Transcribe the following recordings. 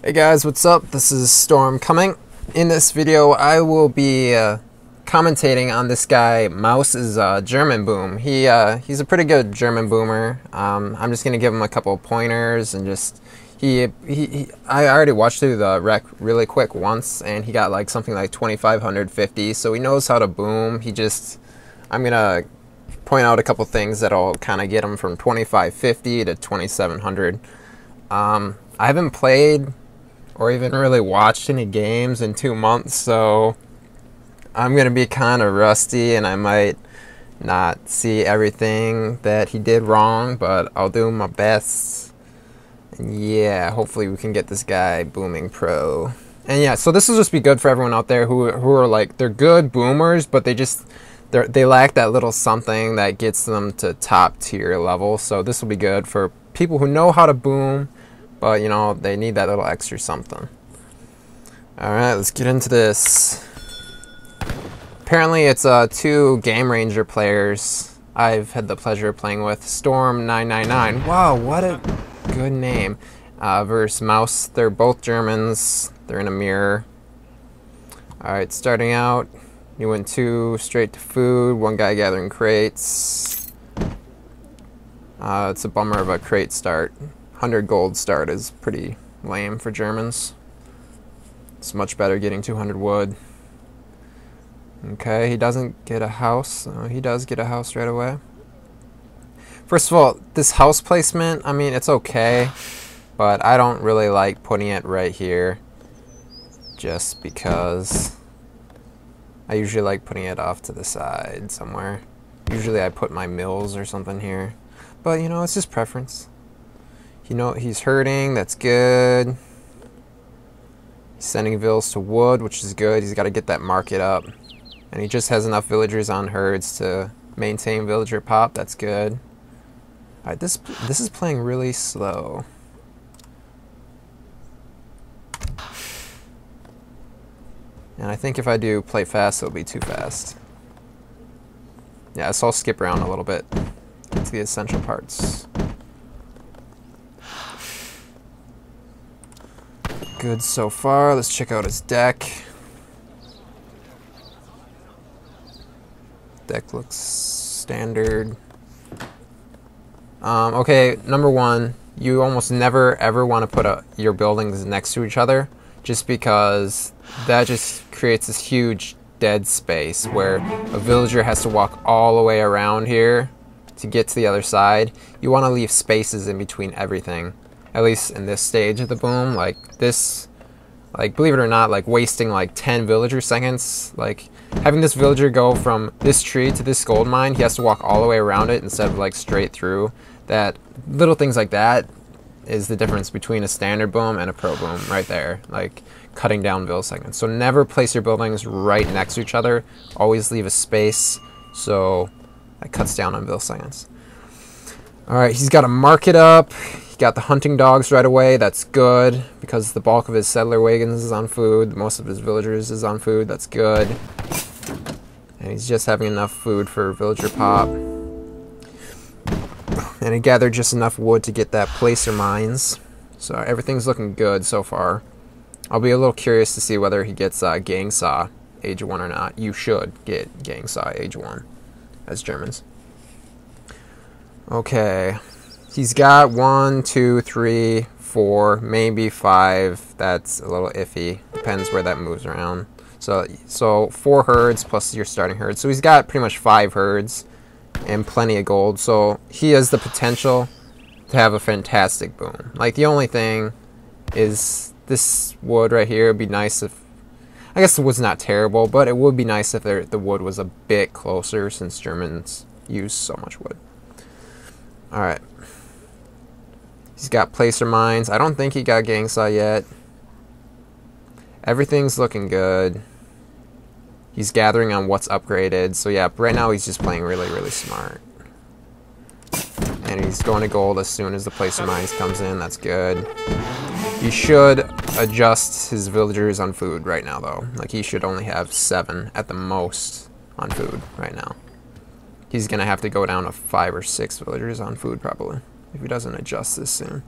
Hey guys, what's up? This is Storm Coming. In this video, I will be commentating on this guy Mau's German boom. He's a pretty good German boomer. I'm just gonna give him a couple of pointers and just I already watched through the rec really quick once, and he got like something like 2,550. So he knows how to boom. I'm gonna point out a couple things that'll kind of get him from 2,550 to 2,700. I haven't played or even really watched any games in 2 months, so I'm gonna be kind of rusty and I might not see everything that he did wrong, but I'll do my best. And yeah, hopefully we can get this guy booming pro. And yeah, so this will just be good for everyone out there who are like, they're good boomers, but they lack that little something that gets them to top tier level. So this will be good for people who know how to boom, but you know, they need that little extra something. Alright, let's get into this. Apparently it's 2 Game Ranger players I've had the pleasure of playing with. Storm999. Wow, what a good name. Versus Maus. They're both Germans. They're in a mirror. Alright, starting out, you went 2 straight to food. 1 guy gathering crates. It's a bummer of a crate start. 100 gold start is pretty lame for Germans. It's much better getting 200 wood. Okay, he doesn't get a house. He does get a house right away. First of all, this house placement, I mean, it's okay, but I don't really like putting it right here just because I usually like putting it off to the side somewhere. Usually I put my mills or something here, but you know, it's just preference. You know, he's hurting, that's good. He's sending vills to wood, which is good. He's got to get that market up. And he just has enough villagers on herds to maintain villager pop, that's good. Alright, this is playing really slow. And I think if I do play fast, it'll be too fast. Yeah, so I'll skip around a little bit. Get to the essential parts. Good so far. Let's check out his deck. Deck looks standard. Okay, number 1, you almost never ever want to put your buildings next to each other, just because that just creates this huge dead space where a villager has to walk all the way around here to get to the other side. You want to leave spaces in between everything. At least in this stage of the boom, like this, like believe it or not, like wasting like 10 villager seconds, like having this villager go from this tree to this gold mine, he has to walk all the way around it instead of like straight through. That little things like that is the difference between a standard boom and a pro boom right there, like cutting down vill seconds. So never place your buildings right next to each other. Always leave a space so that cuts down on vill seconds. Alright, he's got to mark it up. Got the hunting dogs right away. That's good because the bulk of his settler wagons is on food. Most of his villagers is on food. That's good. And he's just having enough food for villager pop. And he gathered just enough wood to get that placer mines. So everything's looking good so far. I'll be a little curious to see whether he gets gang saw age 1 or not. You should get gang saw age 1 as Germans. Okay. He's got 1, 2, 3, 4, maybe 5. That's a little iffy. Depends where that moves around. So 4 herds plus your starting herd. So he's got pretty much 5 herds and plenty of gold. So he has the potential to have a fantastic boom. Like the only thing is this wood right here. It'd be nice if, I guess the wood's not terrible, but it would be nice if the wood was a bit closer since Germans use so much wood. All right. He's got placer mines. I don't think he got gang saw yet. Everything's looking good. He's gathering on what's upgraded. So yeah, right now he's just playing really, really smart. And he's going to gold as soon as the placer mines comes in. That's good. He should adjust his villagers on food right now though. Like he should only have 7 at the most on food right now. He's going to have to go down to 5 or 6 villagers on food probably, if he doesn't adjust this soon.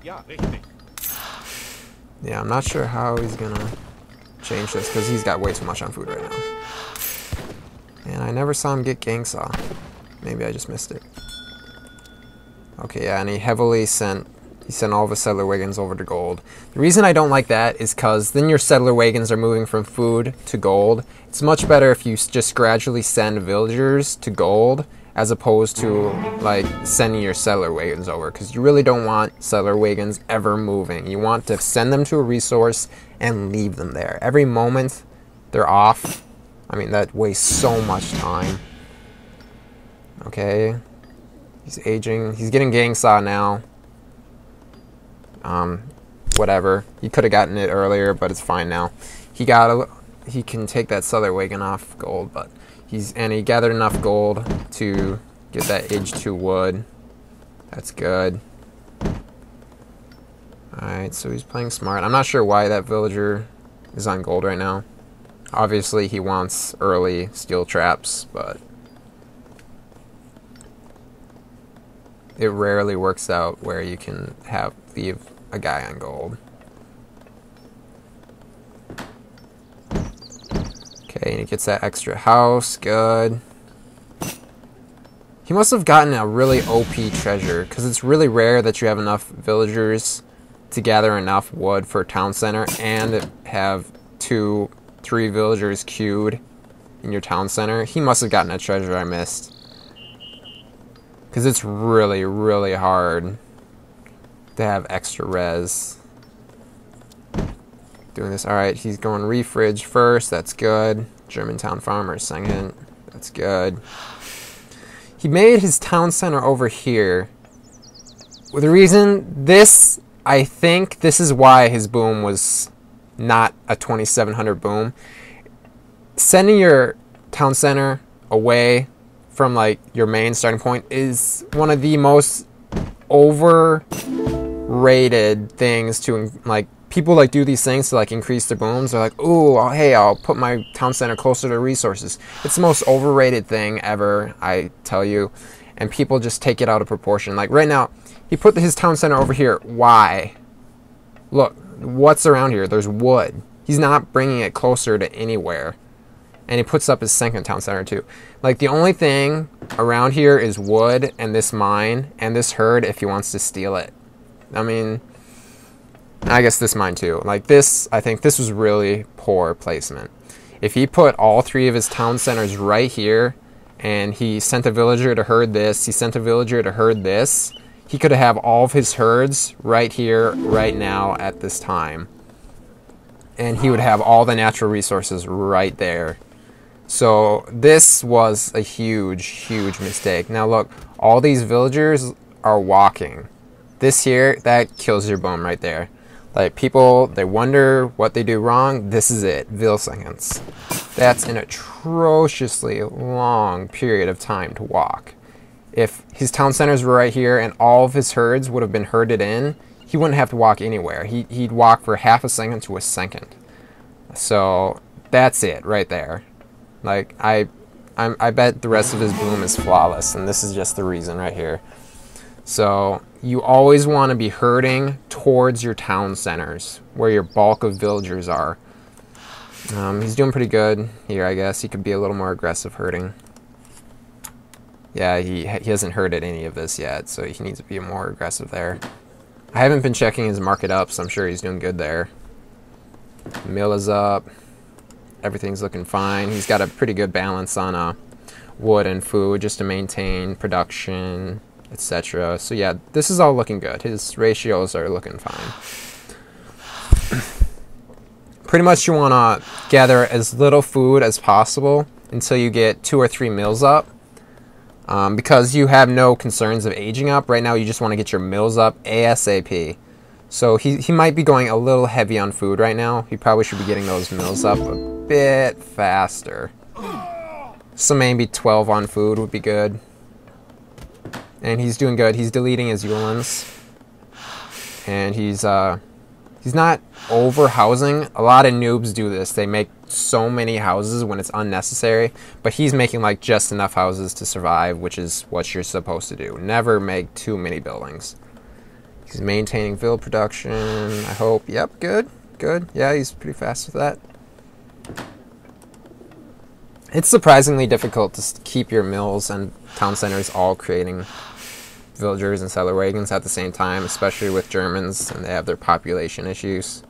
Ja, richtig. Yeah, I'm not sure how he's gonna change this because he's got way too much on food right now. And I never saw him get gang saw. Maybe I just missed it. Okay, yeah, and he heavily sent all of his settler wagons over to gold. The reason I don't like that is because then your settler wagons are moving from food to gold. It's much better if you just gradually send villagers to gold as opposed to like sending your settler wagons over, because you really don't want settler wagons ever moving. You want to send them to a resource and leave them there. Every moment they're off, I mean, that wastes so much time. Okay, he's aging. He's getting gang saw now. Whatever. He could have gotten it earlier, but it's fine now. He can take that settler wagon off gold, but he gathered enough gold to get that age 2 wood. That's good. Alright, so he's playing smart. I'm not sure why that villager is on gold right now. Obviously he wants early steel traps, but it rarely works out where you can leave a guy on gold. Okay, and he gets that extra house. Good. He must have gotten a really OP treasure, because it's really rare that you have enough villagers to gather enough wood for a town center and have 2-3 villagers queued in your town center. He must have gotten a treasure I missed, because it's really, really hard to have extra res. Doing this. Alright, he's going refridge first. That's good. Germantown farmer second. That's good. He made his town center over here. Well, the reason I think this is why his boom was not a 2700 boom. Sending your town center away from like your main starting point is one of the most overrated things to like. People like do these things to like increase their booms. They're like, oh, hey, I'll put my town center closer to resources. It's the most overrated thing ever, I tell you. And people just take it out of proportion. Like right now, he put his town center over here. Why? Look, what's around here? There's wood. He's not bringing it closer to anywhere. And he puts up his second town center too. Like the only thing around here is wood and this mine and this herd if he wants to steal it. I mean, I guess this mine too. Like this, I think this was really poor placement. If he put all 3 of his town centers right here, and he sent a villager to herd this, he sent a villager to herd this, he could have all of his herds right here, right now, at this time. And he would have all the natural resources right there. So this was a huge, huge mistake. Now look, all these villagers are walking. This here, that kills your boom right there. Like people, they wonder what they do wrong. This is it, Vil seconds. That's an atrociously long period of time to walk. If his town centers were right here and all of his herds would have been herded in, he wouldn't have to walk anywhere. He'd walk for half a second to a second. So that's it right there. Like I bet the rest of his boom is flawless, and this is just the reason right here. So you always want to be herding towards your town centers, where your bulk of villagers are. He's doing pretty good here, I guess. He could be a little more aggressive herding. Yeah, he hasn't herded any of this yet, so he needs to be more aggressive there. I haven't been checking his market up, so I'm sure he's doing good there. Mill is up. Everything's looking fine. He's got a pretty good balance on wood and food just to maintain production, etc. So yeah, this is all looking good. His ratios are looking fine. Pretty much you want to gather as little food as possible until you get 2 or 3 mills up, because you have no concerns of aging up. Right now you just want to get your mills up ASAP. So he might be going a little heavy on food right now. He probably should be getting those mills up a bit faster. So maybe 12 on food would be good. And he's doing good. He's deleting his Yulins. And he's not over housing. A lot of noobs do this. They make so many houses when it's unnecessary. But he's making like just enough houses to survive, which is what you're supposed to do. Never make too many buildings. He's maintaining vill production, I hope. Yep, good, good. Yeah, he's pretty fast with that. It's surprisingly difficult to keep your mills and town centers all creating villagers and settler wagons at the same time, especially with Germans, and they have their population issues.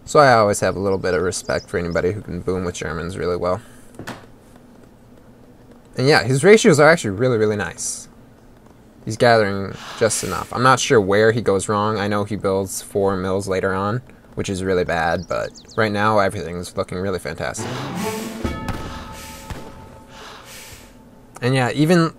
So I always have a little bit of respect for anybody who can boom with Germans really well. And yeah, his ratios are actually really, really nice. He's gathering just enough. I'm not sure where he goes wrong. I know he builds 4 mills later on, which is really bad, but right now everything's looking really fantastic. And yeah, even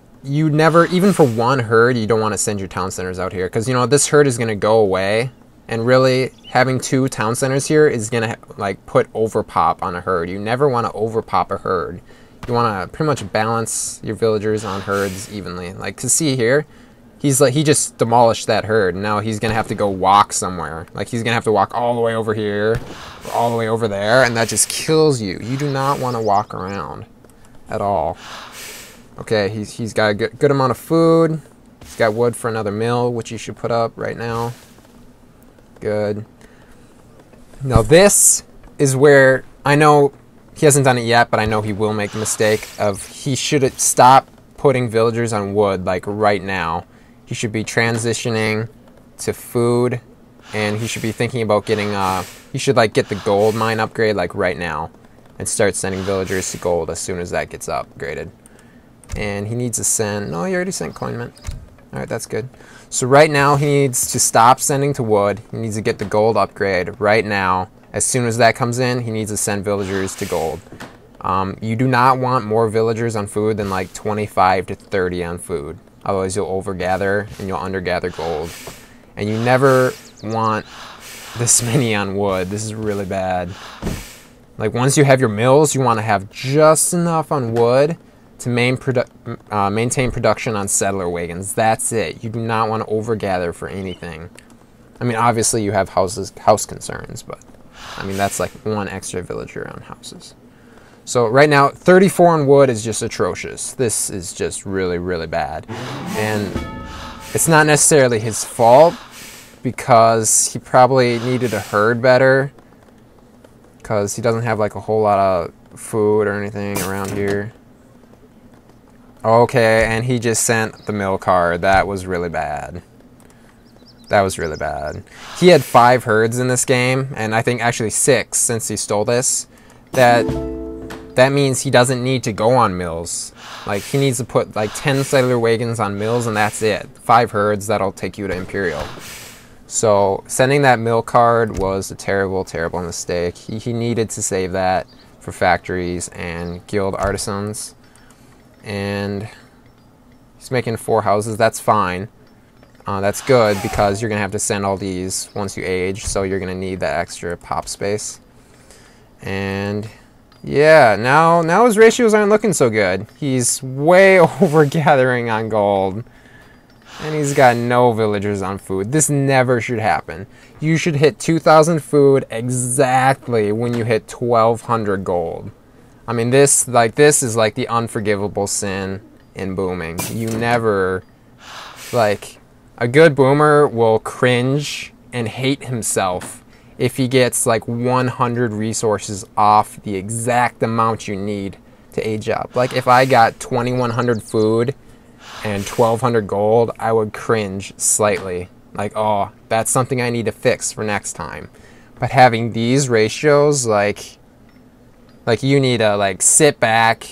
for one herd, you don't want to send your town centers out here, because, you know, this herd is going to go away, and really having 2 town centers here is going to like put overpop on a herd. You never want to overpop a herd. You want to pretty much balance your villagers on herds evenly. Like, to see here, he just demolished that herd. Now he's going to have to go walk somewhere. Like, he's going to have to walk all the way over here, or all the way over there, and that just kills you. You do not want to walk around at all. Okay, he's got a good amount of food. He's got wood for another mill, which he should put up right now. Good. Now this is where I know he hasn't done it yet, but I know he will make the mistake of he should stop putting villagers on wood like right now. He should be transitioning to food, and he should be thinking about getting he should like get the gold mine upgrade like right now and start sending villagers to gold as soon as that gets upgraded. And he needs to send... No, he already sent coinment. Alright, that's good. So right now he needs to stop sending to wood. He needs to get the gold upgrade right now. As soon as that comes in, he needs to send villagers to gold. You do not want more villagers on food than like 25 to 30 on food. Otherwise you'll overgather and you'll undergather gold. And you never want this many on wood. This is really bad. Like, once you have your mills, you want to have just enough on wood to maintain production on settler wagons. That's it. You do not want to overgather for anything. I mean, obviously you have house concerns, but I mean, that's like 1 extra villager on houses. So right now, 34 on wood is just atrocious. This is just really, really bad. And it's not necessarily his fault, because he probably needed a herd better, because he doesn't have like a whole lot of food or anything around here. Okay, and he just sent the mill card. That was really bad. That was really bad. He had 5 herds in this game, and I think actually 6 since he stole this. That means he doesn't need to go on mills. Like, he needs to put like 10 settler wagons on mills, and that's it. 5 herds, that'll take you to Imperial. So sending that mill card was a terrible, terrible mistake. He needed to save that for factories and guild artisans. And he's making 4 houses. That's fine. That's good, because you're going to have to send all these once you age, so you're going to need that extra pop space. And yeah, now his ratios aren't looking so good. He's way over gathering on gold, and he's got no villagers on food. This never should happen. You should hit 2,000 food exactly when you hit 1,200 gold. I mean, this is like the unforgivable sin in booming. You never, like, a good boomer will cringe and hate himself if he gets like 100 resources off the exact amount you need to age up. Like, if I got 2,100 food and 1,200 gold, I would cringe slightly. Like, oh, that's something I need to fix for next time. But having these ratios, like you need to like sit back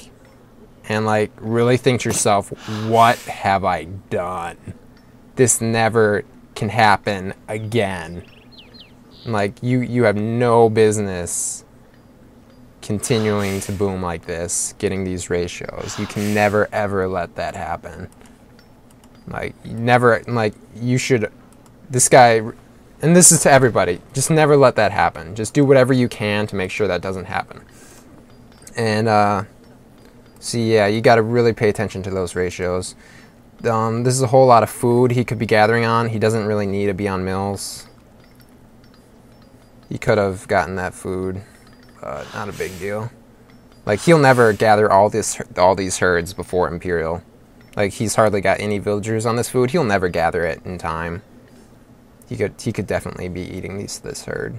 and like really think to yourself, what have I done? This never can happen again. Like, you have no business continuing to boom like this, getting these ratios. You can never ever let that happen. Like, never, like, you should, this guy, and this is to everybody, just never let that happen. Just do whatever you can to make sure that doesn't happen. And so yeah, you got to really pay attention to those ratios. This is a whole lot of food he could be gathering on. He doesn't really need to be on mills. He could have gotten that food, but not a big deal. Like, he'll never gather all these herds before Imperial. Like, he's hardly got any villagers on this food. He'll never gather it in time. he could definitely be eating this herd.